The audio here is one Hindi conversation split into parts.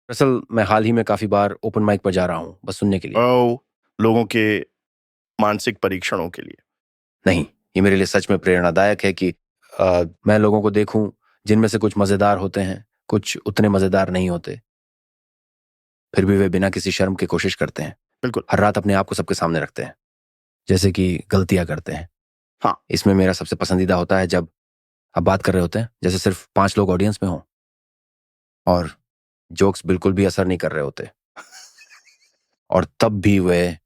दरअसल मैं हाल ही में काफी बार ओपन माइक पर जा रहा हूँ बस सुनने के लिए। लोगों के मानसिक परीक्षणों के लिए। नहीं, ये मेरे लिए सच में प्रेरणादायक है कि मैं लोगों को देखूं जिनमें से कुछ मजेदार होते हैं, कुछ उतने मजेदार नहीं होते, फिर भी वे बिना किसी शर्म के कोशिश करते हैं। बिल्कुल। हर रात अपने आप को सबके सामने रखते हैं, जैसे कि गलतियां करते हैं। हाँ। इसमें मेरा सबसे पसंदीदा होता है जब आप बात कर रहे होते हैं जैसे सिर्फ 5 लोग ऑडियंस में हों और जोक्स बिल्कुल भी असर नहीं कर रहे होते और तब भी वे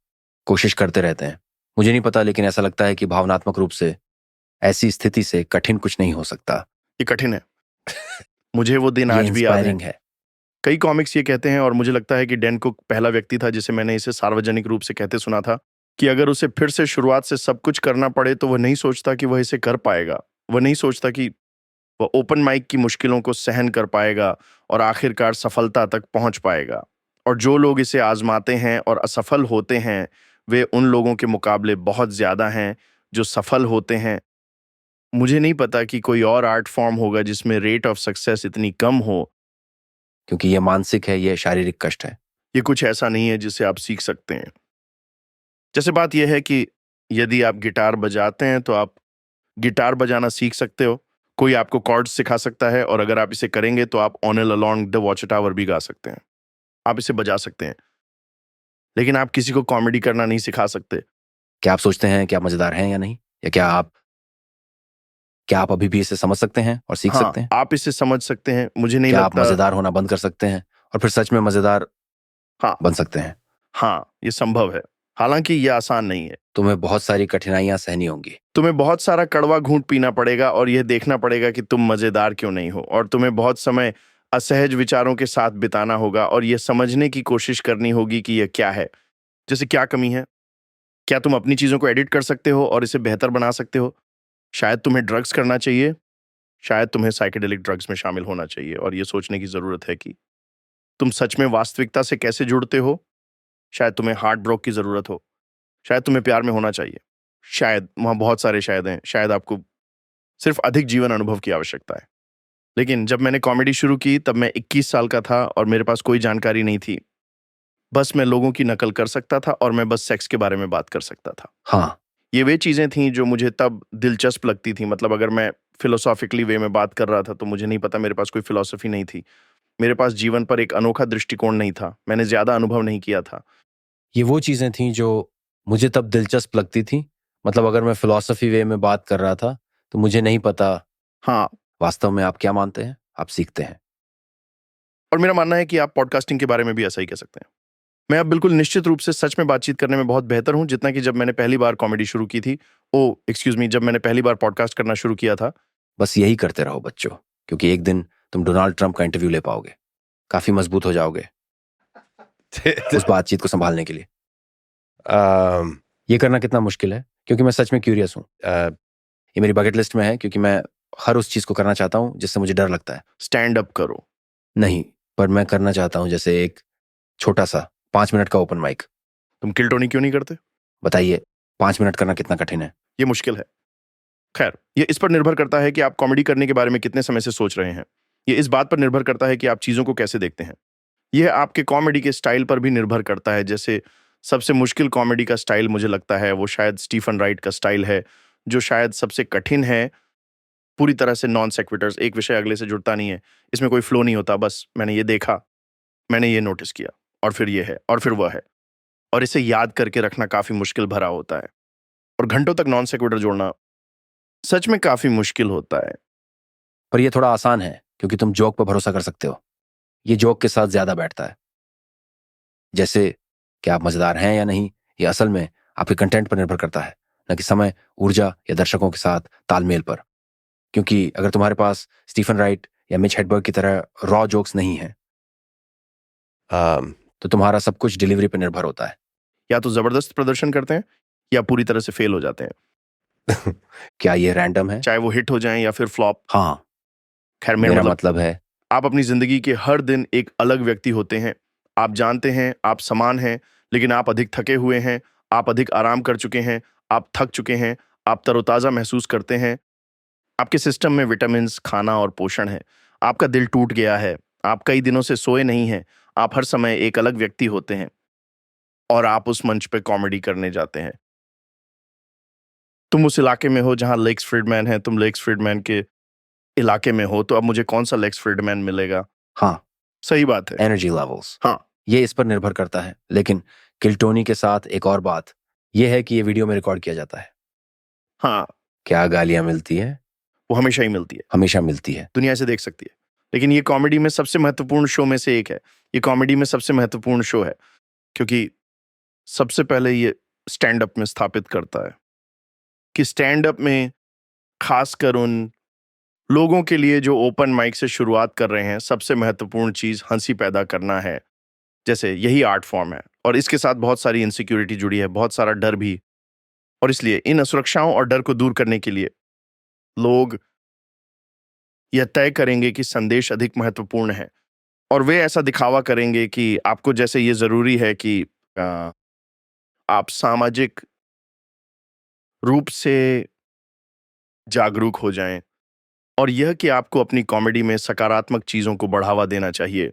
कोशिश करते रहते हैं। मुझे नहीं पता, लेकिन ऐसा लगता है कि भावनात्मक रूप से ऐसी स्थिति से कठिन कुछ नहीं हो सकता। ये कठिन है। मुझे वो दिन ये आज भी याद है। इंस्पायरिंग है। कई कॉमिक्स ये कहते हैं और मुझे लगता है कि डैन कुक पहला व्यक्ति था जिसे मैंने इसे सार्वजनिक रूप से कहते सुना था कि अगर उसे फिर से शुरुआत से सब कुछ करना पड़े तो वह नहीं सोचता कि वह इसे कर पाएगा। वह नहीं सोचता कि वह ओपन माइक की मुश्किलों को सहन कर पाएगा और आखिरकार सफलता तक पहुंच पाएगा। और जो लोग इसे आजमाते हैं और असफल होते हैं, वे उन लोगों के मुकाबले बहुत ज्यादा हैं जो सफल होते हैं। मुझे नहीं पता कि कोई और आर्ट फॉर्म होगा जिसमें रेट ऑफ सक्सेस इतनी कम हो। क्योंकि ये मानसिक है, ये शारीरिक कष्ट है। ये कुछ ऐसा नहीं है जिसे आप सीख सकते हैं। जैसे बात यह है कि यदि आप गिटार बजाते हैं तो आप गिटार बजाना सीख सकते हो। कोई आपको कॉर्ड्स सिखा सकता है और अगर आप इसे करेंगे तो आप on L along the watch tower भी गा सकते हैं। आप इसे बजा सकते हैं, लेकिन आप किसी को कॉमेडी करना नहीं सिखा सकते। क्या आप सोचते हैं कि आप मजेदार हैं या नहीं? या क्या आप अभी भी इसे समझ सकते हैं और सीख हाँ, सकते हैं? आप इसे समझ सकते हैं। मुझे नहीं क्या आप लगता। मजेदार होना बंद कर सकते हैं और फिर सच में मजेदार हाँ। बन सकते हैं? हाँ, ये संभव है, हालांकि ये आसान नहीं है। तुम्हें बहुत सारी कठिनाइयां सहनी होंगी। तुम्हें बहुत सारा कड़वा घूंट पीना पड़ेगा और यह देखना पड़ेगा कि तुम मजेदार क्यों नहीं हो, और तुम्हें बहुत समय असहज विचारों के साथ बिताना होगा और यह समझने की कोशिश करनी होगी कि यह क्या है। जैसे क्या कमी है? क्या तुम अपनी चीजों को एडिट कर सकते हो और इसे बेहतर बना सकते हो? शायद तुम्हें ड्रग्स करना चाहिए, शायद तुम्हें साइकेडेलिक ड्रग्स में शामिल होना चाहिए और यह सोचने की जरूरत है कि तुम सच में वास्तविकता से कैसे जुड़ते हो। शायद तुम्हें हार्ट ब्रोक की जरूरत हो, शायद तुम्हें प्यार में होना चाहिए, शायद वहां बहुत सारे शायद हैं, शायद आपको सिर्फ अधिक जीवन अनुभव की आवश्यकता है। लेकिन जब मैंने कॉमेडी शुरू की तब मैं 21 साल का था और मेरे पास कोई जानकारी नहीं थी। बस मैं लोगों की नकल कर सकता था और मैं बस सेक्स के बारे में बात कर सकता था। हाँ, ये वे चीजें थीं जो मुझे तब दिलचस्प लगती थी। मतलब अगर मैं फिलोसॉफिकली वे में बात कर रहा था तो मुझे नहीं पता, मेरे पास कोई फिलॉसफी नहीं थी। मेरे पास जीवन पर एक अनोखा दृष्टिकोण नहीं था। मैंने ज्यादा अनुभव नहीं किया था। ये वो चीजें थीं जो मुझे तब दिलचस्प लगती थी। मतलब अगर मैं फिलॉसफी वे में बात कर रहा था तो मुझे नहीं पता हाँ। वास्तव में आप क्या मानते हैं, आप सीखते हैं। और मेरा मानना है कि आप पॉडकास्टिंग के बारे में भी ऐसा ही कह सकते हैं। मैं अब बिल्कुल निश्चित रूप से सच में बातचीत करने में बहुत बेहतर हूं, जितना कि जब मैंने पहली बार कॉमेडी शुरू की थी। ओ एक्सक्यूज मी, जब मैंने पहली बार पॉडकास्ट करना शुरू किया था। बस यही करते रहो बच्चों, क्योंकि एक दिन तुम डोनाल्ड ट्रंप का इंटरव्यू ले पाओगे, काफी मजबूत हो जाओगे उस बातचीत को संभालने के लिए। ये करना कितना मुश्किल है, क्योंकि मैं सच में क्यूरियस हूँ। ये मेरी बकेट लिस्ट में है, क्योंकि मैं हर उस चीज को करना चाहता हूँ जिससे मुझे डर लगता है। स्टैंड अप करो। नहीं, पर मैं करना चाहता हूँ जैसे एक छोटा सा 5 मिनट का ओपन माइक। तुम किल्टोनी क्यों नहीं करते? बताइए, 5 मिनट करना कितना कठिन है? ये मुश्किल है। खैर, ये इस पर निर्भर करता है कि आप कॉमेडी करने के बारे में कितने समय से सोच रहे हैं। ये इस बात पर निर्भर करता है कि आप चीजों को कैसे देखते हैं। यह आपके कॉमेडी के स्टाइल पर भी निर्भर करता है। जैसे सबसे मुश्किल कॉमेडी का स्टाइल मुझे लगता है वो शायद स्टीफन राइट का स्टाइल है, जो शायद सबसे कठिन है। पूरी तरह से नॉन सेक्विटर्स, एक विषय अगले से जुड़ता नहीं है, इसमें कोई फ्लो नहीं होता। बस मैंने ये देखा, मैंने ये नोटिस किया, और फिर ये है, और फिर वह है। और इसे याद करके रखना काफी मुश्किल भरा होता है, और घंटों तक नॉन सेक्विटर जोड़ना सच में काफी मुश्किल होता है। पर यह थोड़ा आसान है, क्योंकि तुम जोक पर भरोसा कर सकते हो। ये जोक के साथ ज्यादा बैठता है। जैसे कि आप मजेदार हैं या नहीं, ये असल में आपके कंटेंट पर निर्भर करता है, न कि समय, ऊर्जा या दर्शकों के साथ तालमेल पर। क्योंकि अगर तुम्हारे पास स्टीफन राइट या मिच हेडबर्ग की तरह रॉ जोक्स नहीं है, तो तुम्हारा सब कुछ डिलीवरी पर निर्भर होता है। या तो जबरदस्त प्रदर्शन करते हैं या पूरी तरह से फेल हो जाते हैं। क्या ये रैंडम है? चाहे वो हिट हो जाएं या फिर फ्लॉप। हाँ, खैर, मेरा मतलब है आप अपनी जिंदगी के हर दिन एक अलग व्यक्ति होते हैं। आप जानते हैं आप समान हैं, लेकिन आप अधिक थके हुए हैं, आप अधिक आराम कर चुके हैं, आप थक चुके हैं, आप तरोताजा महसूस करते हैं। आपके सिस्टम में विटामिन, खाना और पोषण है। आपका दिल टूट गया है, आप कई दिनों से सोए नहीं हैं, आप हर समय एक अलग व्यक्ति होते हैं और आप उस मंच पे कॉमेडी करने जाते हैं। तुम उस इलाके में हो जहां लेक्स फ्रीडमैन है, तुम लेक्स फ्रीडमैन के इलाके में हो, तो अब मुझे कौन सा लेक्स फ्रीडमैन मिलेगा? हाँ, सही बात है। Energy levels. हाँ, ये इस पर निर्भर करता है, लेकिन किल्टोनी के साथ एक और बात यह है कि ये वीडियो में रिकॉर्ड किया जाता है। हाँ, क्या गालियां मिलती है? वो हमेशा ही मिलती है, हमेशा मिलती है। दुनिया इसे देख सकती है। लेकिन ये कॉमेडी में सबसे महत्वपूर्ण शो में से एक है। ये कॉमेडी में सबसे महत्वपूर्ण शो है, क्योंकि सबसे पहले ये स्टैंड अप में स्थापित करता है कि स्टैंड अप में खासकर उन लोगों के लिए जो ओपन माइक से शुरुआत कर रहे हैं, सबसे महत्वपूर्ण चीज हंसी पैदा करना है। जैसे यही आर्ट फॉर्म है और इसके साथ बहुत सारी इनसिक्योरिटी जुड़ी है, बहुत सारा डर भी। और इसलिए इन असुरक्षाओं और डर को दूर करने के लिए लोग यह तय करेंगे कि संदेश अधिक महत्वपूर्ण है और वे ऐसा दिखावा करेंगे कि आपको जैसे ये जरूरी है कि आप सामाजिक रूप से जागरूक हो जाएं और यह कि आपको अपनी कॉमेडी में सकारात्मक चीजों को बढ़ावा देना चाहिए।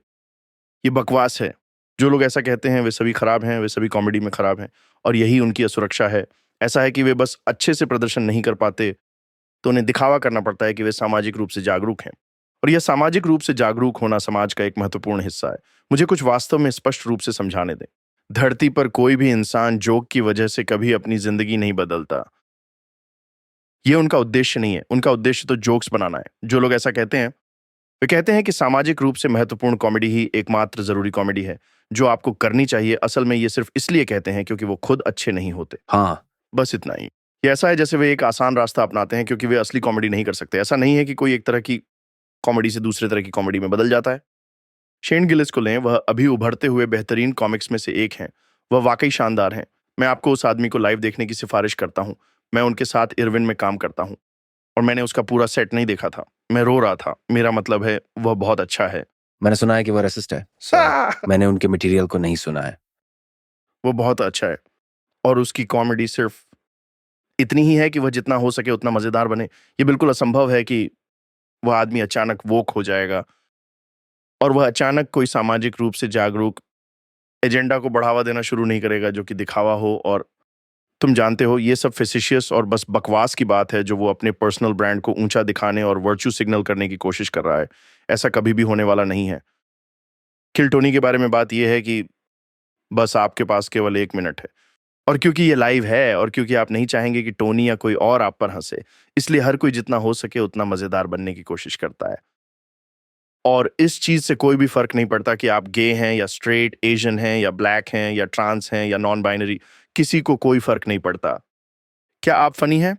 ये बकवास है। जो लोग ऐसा कहते हैं वे सभी खराब हैं, वे सभी कॉमेडी में खराब हैं और यही उनकी असुरक्षा है। ऐसा है कि वे बस अच्छे से प्रदर्शन नहीं कर पाते, तो उन्हें दिखावा करना पड़ता है कि वे सामाजिक रूप से जागरूक हैं। और यह सामाजिक रूप से जागरूक होना समाज का एक महत्वपूर्ण हिस्सा है। मुझे कुछ वास्तव में स्पष्ट रूप से समझाने दें। धरती पर कोई भी इंसान जोक की वजह से कभी अपनी जिंदगी नहीं बदलता। यह उनका उद्देश्य नहीं है। उनका उद्देश्य तो जोक्स बनाना है। जो लोग ऐसा कहते हैं वे कहते हैं कि सामाजिक रूप से महत्वपूर्ण कॉमेडी ही एकमात्र जरूरी कॉमेडी है जो आपको करनी चाहिए। असल में ये सिर्फ इसलिए कहते हैं क्योंकि वो खुद अच्छे नहीं होते। हाँ, बस इतना ही। ये ऐसा है जैसे वे एक आसान रास्ता अपनाते हैं क्योंकि वे असली कॉमेडी नहीं कर सकते। ऐसा नहीं है कि कोई एक तरह की कॉमेडी से दूसरे तरह की कॉमेडी में बदल जाता है। शेन गिलिस को लें, वह अभी उभरते हुए बेहतरीन कॉमिक्स में से एक हैं। वह वाकई शानदार हैं। मैं आपको उस आदमी को लाइव देखने की सिफारिश करता हूं। मैं उनके साथ इरविन में काम करता हूं और मैंने उसका पूरा सेट नहीं देखा था। मैं रो रहा था। मेरा मतलब है वह बहुत अच्छा है। मैंने सुना है कि वो रेसिस्ट है। मैंने उनके मटेरियल को नहीं सुना है। वो बहुत अच्छा है और उसकी कॉमेडी सिर्फ इतनी ही है कि वह जितना हो सके उतना मजेदार बने। ये बिल्कुल असंभव है कि वह आदमी अचानक वोक हो जाएगा और वह अचानक कोई सामाजिक रूप से जागरूक एजेंडा को बढ़ावा देना शुरू नहीं करेगा जो कि दिखावा हो। और तुम जानते हो, ये सब फेसिशियस और बस बकवास की बात है जो वो अपने पर्सनल ब्रांड को ऊंचा दिखाने और वर्च्यू सिग्नल करने की कोशिश कर रहा है। ऐसा कभी भी होने वाला नहीं है। किल्टोनी के बारे में बात यह है कि बस आपके पास केवल 1 मिनट है और क्योंकि ये लाइव है और क्योंकि आप नहीं चाहेंगे कि टोनी या कोई और आप पर हंसे, इसलिए हर कोई जितना हो सके उतना मजेदार बनने की कोशिश करता है। और इस चीज से कोई भी फर्क नहीं पड़ता कि आप गे हैं या स्ट्रेट, एशियन हैं या ब्लैक हैं या ट्रांस हैं या नॉन बाइनरी, किसी को कोई फर्क नहीं पड़ता। क्या आप फनी हैं?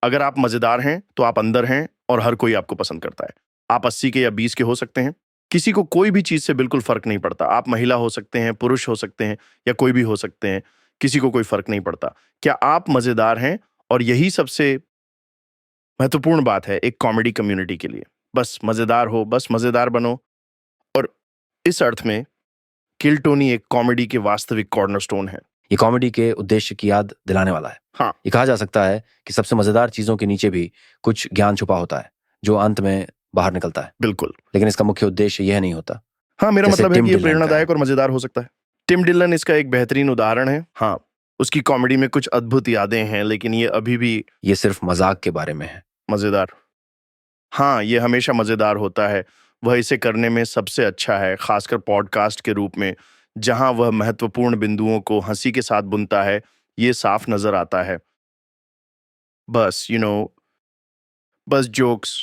अगर आप मजेदार हैं तो आप अंदर हैं और हर कोई आपको पसंद करता है। आप 80 के या 20 के हो सकते हैं, किसी को कोई भी चीज से बिल्कुल फर्क नहीं पड़ता। आप महिला हो सकते हैं, पुरुष हो सकते हैं या कोई भी हो सकते हैं, किसी को कोई फर्क नहीं पड़ता। क्या आप मजेदार हैं? और यही सबसे महत्वपूर्ण बात है एक कॉमेडी कम्युनिटी के लिए। बस मजेदार हो, बस मजेदार बनो। और इस अर्थ में किल टोनी एक कॉमेडी के वास्तविक कॉर्नरस्टोन है। ये कॉमेडी के उद्देश्य की याद दिलाने वाला है। हाँ, ये कहा जा सकता है कि सबसे मजेदार चीजों के नीचे भी कुछ ज्ञान छुपा होता है जो अंत में बाहर निकलता है, बिल्कुल। लेकिन इसका मुख्य उद्देश्य यह नहीं होता। हाँ, मेरा जैसे मतलब है टिम कि ये डिलन का प्रेरणादायक है। और मजेदार हो सकता है। टिम डिलन इसका एक बेहतरीन उदाहरण है। हाँ, उसकी कॉमेडी में कुछ अद्भुत यादें हैं, लेकिन ये अभी भी ये सिर्फ मजाक के बारे में है। मजेदार। हाँ, ये हमेशा मजेदार होता है। वह इसे करने में सबसे अच्छा है, खासकर पॉडकास्ट के रूप में, जहां वह महत्वपूर्ण बिंदुओं को हंसी के साथ बुनता है। ये साफ नजर आता है। बस बस जोक्स